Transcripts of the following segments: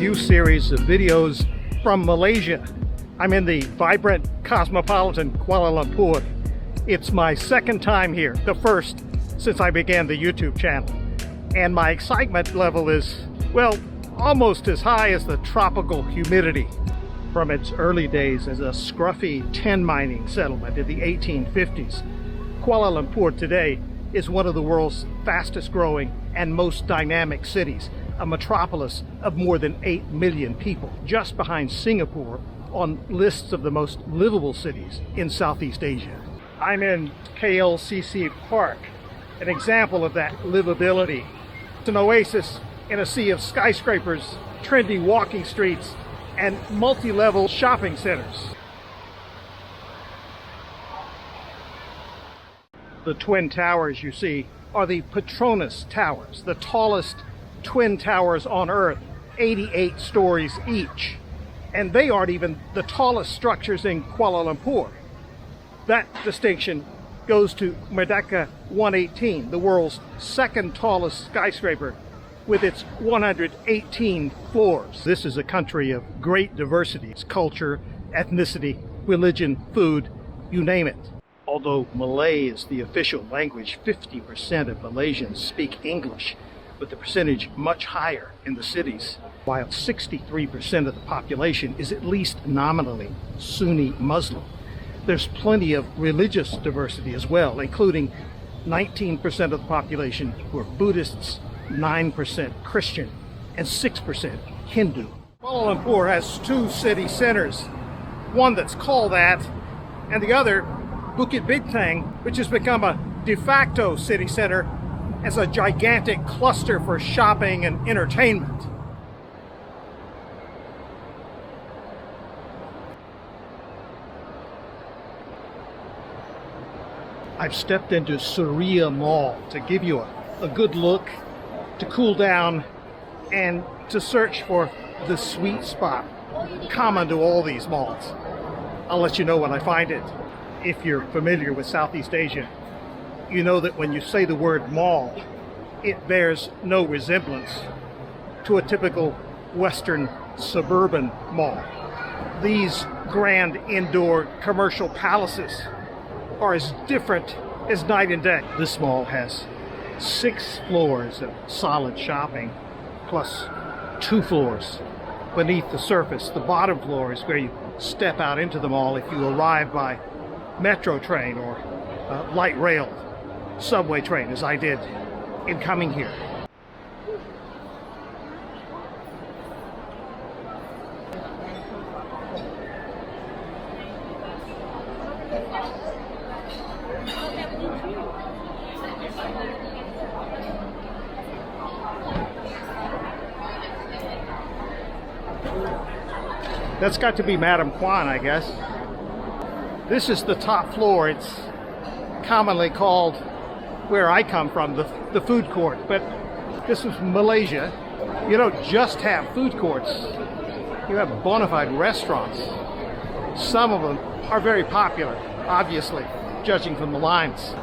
review series of videos from Malaysia. I'm in the vibrant, cosmopolitan Kuala Lumpur. It's my second time here, the first since I began the YouTube channel. And my excitement level is, well, almost as high as the tropical humidity. From its early days as a scruffy tin mining settlement in the 1850s, Kuala Lumpur today is one of the world's fastest growing and most dynamic cities, a metropolis of more than 8 million people, just behind Singapore on lists of the most livable cities in Southeast Asia. I'm in KLCC Park, an example of that livability. It's an oasis in a sea of skyscrapers, trendy walking streets, and multi-level shopping centers. The twin towers you see are the Petronas Towers, the tallest twin towers on Earth, 88 stories each. And they aren't even the tallest structures in Kuala Lumpur. That distinction goes to Merdeka 118, the world's second tallest skyscraper, with its 118 floors. This is a country of great diversity. It's culture, ethnicity, religion, food, you name it. Although Malay is the official language, 50% of Malaysians speak English, with the percentage much higher in the cities, while 63% of the population is at least nominally Sunni Muslim. There's plenty of religious diversity as well, including 19% of the population who are Buddhists, 9% Christian, and 6% Hindu. Kuala Lumpur has two city centers, one that's called that, and the other, Bukit Bintang, which has become a de facto city center as a gigantic cluster for shopping and entertainment. I've stepped into Suria Mall to give you a good look, to cool down, and to search for the sweet spot common to all these malls. I'll let you know when I find it. If you're familiar with Southeast Asia, you know that when you say the word mall, it bears no resemblance to a typical Western suburban mall. These grand indoor commercial palaces are as different as night and day. This mall has 6 floors of solid shopping, plus 2 floors beneath the surface. The bottom floor is where you step out into the mall if you arrive by metro train or light rail subway train, as I did in coming here. That's got to be Madam Kwan, I guess. This is the top floor. It's commonly called, where I come from, the food court. But this is Malaysia. You don't just have food courts. You have bona fide restaurants. Some of them are very popular, obviously, judging from the lines.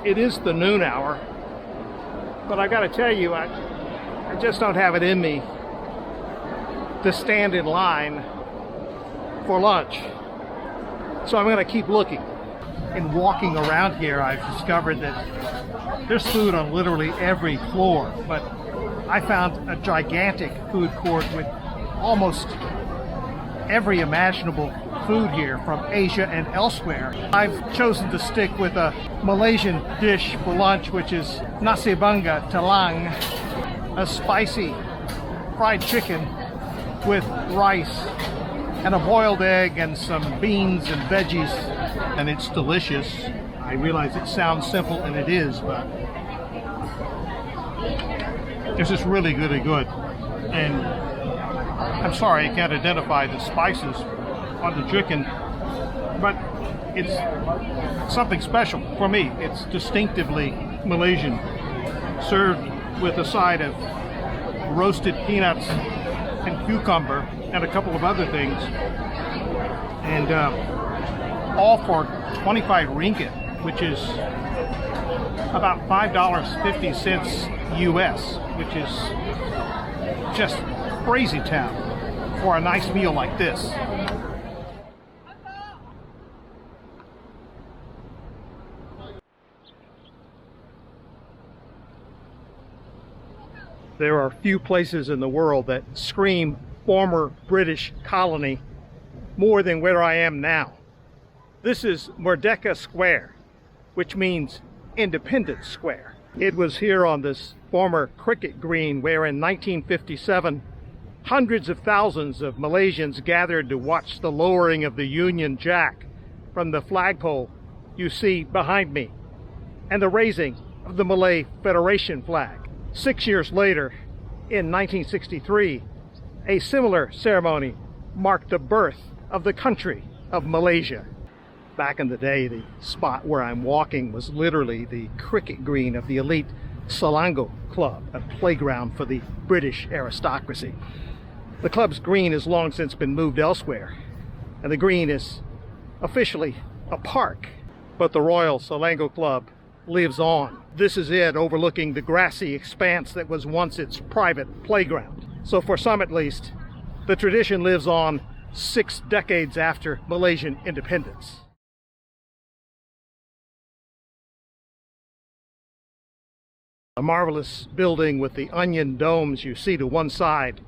It is the noon hour, but I gotta tell you, I just don't have it in me to stand in line for lunch. So I'm gonna keep looking. In walking around here, I've discovered that there's food on literally every floor, but I found a gigantic food court with almost every imaginable food here from Asia and elsewhere. I've chosen to stick with a Malaysian dish for lunch, which is nasi bangga telang, a spicy fried chicken with rice and a boiled egg and some beans and veggies, and it's delicious. I realize it sounds simple, and it is, but it's just really, really good. And I'm sorry I can't identify the spices on the chicken, but it's something special for me. It's distinctively Malaysian, served with a side of roasted peanuts and cucumber and a couple of other things, and all for 25 ringgit, which is about $5.50 US, which is just crazy town for a nice meal like this. There are few places in the world that scream former British colony more than where I am now. This is Merdeka Square, which means Independence Square. It was here on this former cricket green where in 1957 hundreds of thousands of Malaysians gathered to watch the lowering of the Union Jack from the flagpole you see behind me and the raising of the Malay Federation flag. 6 years later, in 1963, a similar ceremony marked the birth of the country of Malaysia. Back in the day, the spot where I'm walking was literally the cricket green of the elite Selangor Club, a playground for the British aristocracy. The club's green has long since been moved elsewhere, and the green is officially a park. But the Royal Selangor Club lives on. This is it, overlooking the grassy expanse that was once its private playground. So for some at least, the tradition lives on 6 decades after Malaysian independence. A marvelous building with the onion domes you see to one side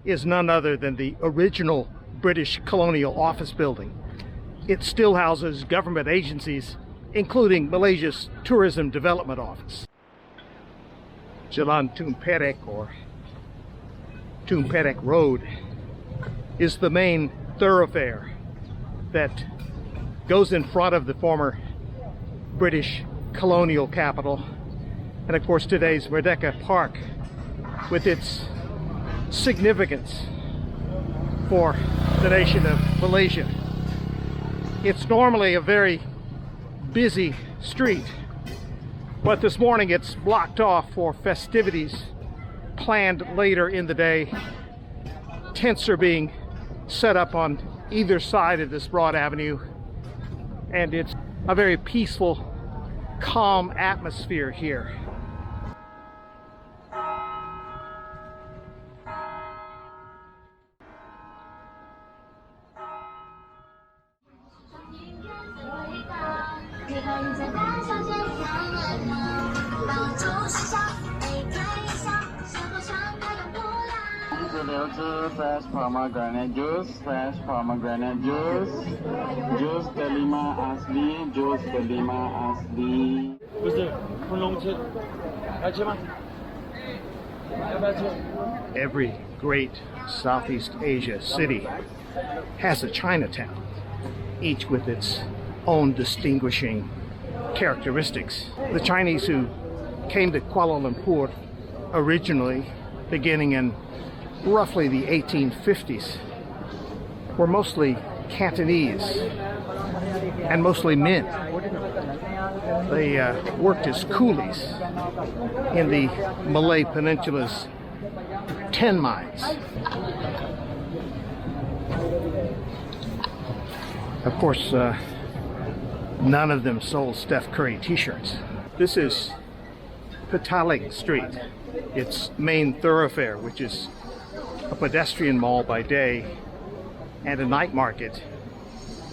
is none other than the original British Colonial Office building. It still houses government agencies, including Malaysia's Tourism Development Office. Jalan Tun Perek, or Tun Perek Road, is the main thoroughfare that goes in front of the former British colonial capital, and of course today's Merdeka Park, with its significance for the nation of Malaysia. It's normally a very busy street, but this morning it's blocked off for festivities planned later in the day. Tents are being set up on either side of this broad avenue, and it's a very peaceful, calm atmosphere here. Fresh pomegranate juice, fresh pomegranate juice, juice kelima asli, juice kelima asli. Every great Southeast Asia city has a Chinatown, each with its own distinguishing characteristics. The Chinese who came to Kuala Lumpur originally, beginning in roughly the 1850s, were mostly Cantonese and mostly men. They worked as coolies in the Malay Peninsula's tin mines. Of course, none of them sold Steph Curry t-shirts. This is Petaling Street, its main thoroughfare, which is a pedestrian mall by day and a night market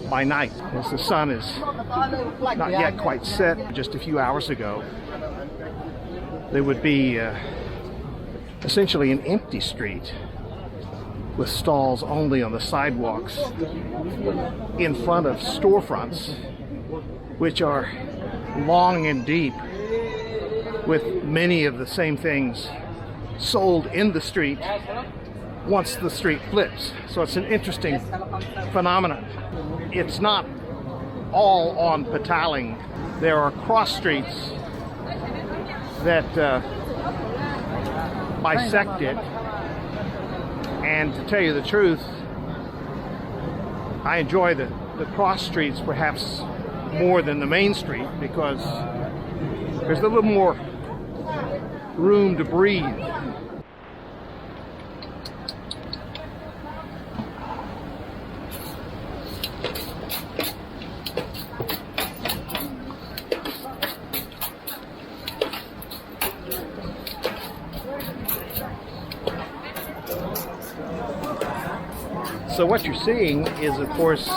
by night. As the sun is not yet quite set, just a few hours ago, there would be essentially an empty street with stalls only on the sidewalks in front of storefronts, which are long and deep, with many of the same things sold in the street once the street flips. So it's an interesting phenomenon. It's not all on Petaling. There are cross streets that bisect it, and to tell you the truth, I enjoy the cross streets perhaps more than the main street, because there's a little more room to breathe. So what you're seeing is, of course,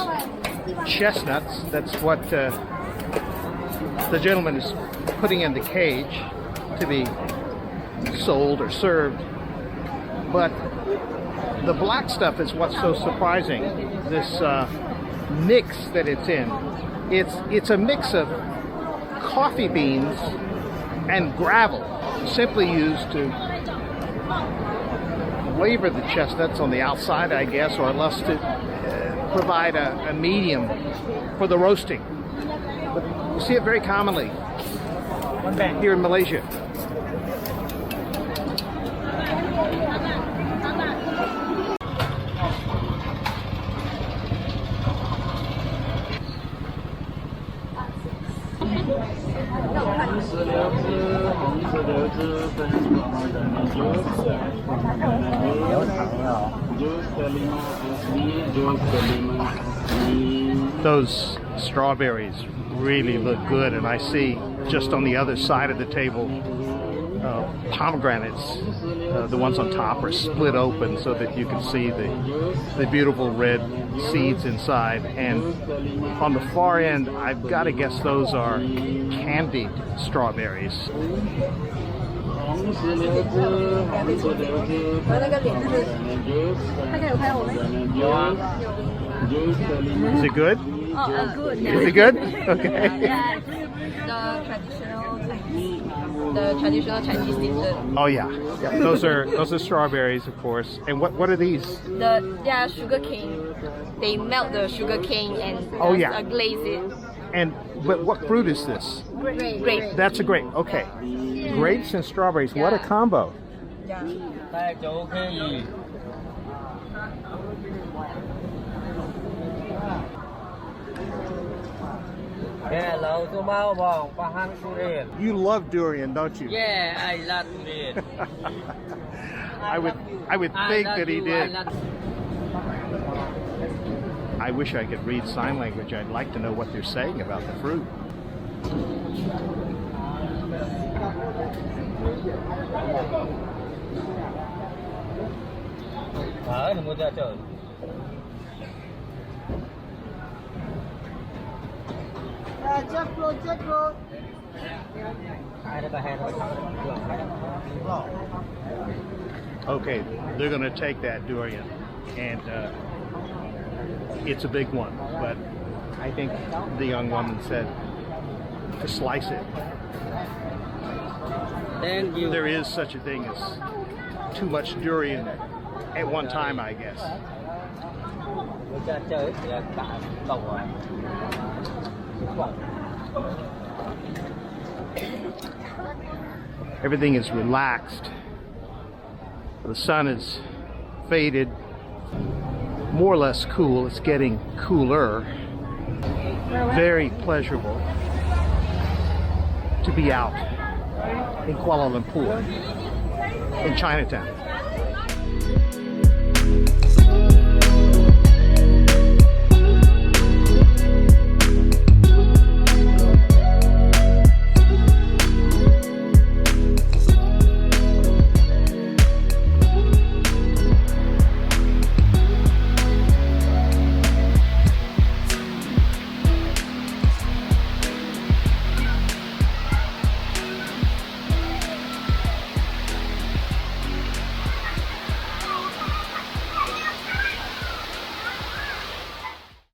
chestnuts. That's what the gentleman is putting in the cage to be sold or served. But the black stuff is what's so surprising. This mix that it's in. It's a mix of coffee beans and gravel, simply used to flavor the chestnuts on the outside, I guess, or unless to provide a medium for the roasting. But you see it very commonly here in Malaysia. Those strawberries really look good, and I see just on the other side of the table pomegranates. The ones on top are split open so that you can see the beautiful red seeds inside, and on the far end I've got to guess those are candied strawberries. Is it good? Oh, good. Is it good? Okay. Yeah, the traditional Chinese dessert. Oh yeah. Yeah. Those are strawberries, of course. And what are these? They are sugar cane. They melt the sugar cane and glaze it. And but what fruit is this? Grape. That's a grape. Okay. Grapes and strawberries. What a combo. Yeah. You love durian, don't you? Yeah, I love durian. I would think that he did. I wish I could read sign language. I'd like to know what they're saying about the fruit. Okay, they're going to take that durian, and it's a big one, but I think the young woman said to slice it. Thank you. There is such a thing as too much durian at one time, I guess. Everything is relaxed. The sun is faded, more or less cool. It's getting cooler. Very pleasurable to be out in Kuala Lumpur, in Chinatown.